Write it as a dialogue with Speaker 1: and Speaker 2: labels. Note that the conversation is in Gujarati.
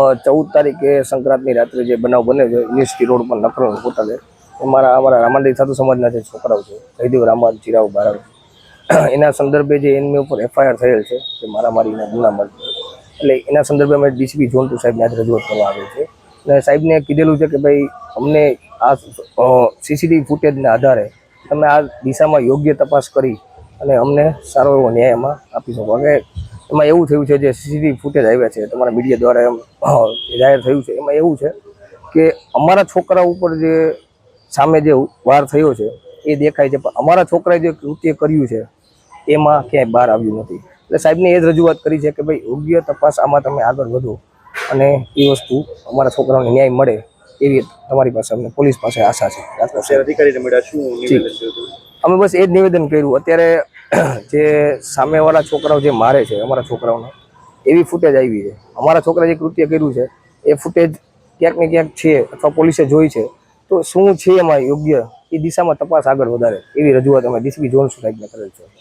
Speaker 1: 14 તારીખે સંક્રાંતની રાત્રે જે બનાવ બને છે યુનિવર્સિટી રોડ પર નકરોલ હોટલે અમારા રામાનંદી સાધુ સમાજના જે છોકરાઓ છે જયદેવ રામાન ચિરાવ બારાવ એના સંદર્ભે જે એમની ઉપર એફઆઈઆર થયેલ છે જે મારામારીના ગુનામાં એટલે એના સંદર્ભે અમે ડીસીપી જોન 2 સાહેબને આજે રજૂઆત કરવા આવે છે અને સાહેબને કીધેલું છે કે ભાઈ અમને આ સીસીટીવી ફૂટેજના આધારે તમે આ દિશામાં યોગ્ય તપાસ કરી અને અમને સારો એવો ન્યાય એમાં આપી શકો. અને એમાં એવું થયું છે જે સીસીટીવી ફૂટેજ આવ્યા છે તમારા મીડિયા દ્વારા એમ જાહેર થયું છે એમાં એવું છે કે અમારા છોકરા ઉપર જે સામે જે વાર થયો છે એ દેખાય છે, પણ અમારા છોકરાએ જે કૃત્ય કર્યું છે એમાં ક્યાંય બહાર આવ્યું નથી. એટલે સાહેબને એ જ રજૂઆત કરી છે કે ભાઈ યોગ્ય તપાસ આમાં તમે આગળ વધો અને એ વસ્તુ અમારા છોકરાઓને ન્યાય મળે એવી તમારી પાસે અમને પોલીસ પાસે આશા છે.
Speaker 2: અધિકારીને મળ્યા શું નિવેદન કર્યું?
Speaker 1: અમે બસ એ જ નિવેદન કર્યું. અત્યારે જે સામેવાળા છોકરાઓ જે મારે છે અમારા છોકરાઓને એવી ફૂટેજ આવી છે, અમારા છોકરાએ જે કૃત્ય કર્યું છે એ ફૂટેજ ક્યાંક ને ક્યાંક છે અથવા પોલીસે જોઈ છે, તો શું છે એમાં યોગ્ય એ દિશામાં તપાસ આગળ વધારે એવી રજૂઆત અમે ડીસીપી જોન સાહેબને કરેલ છે.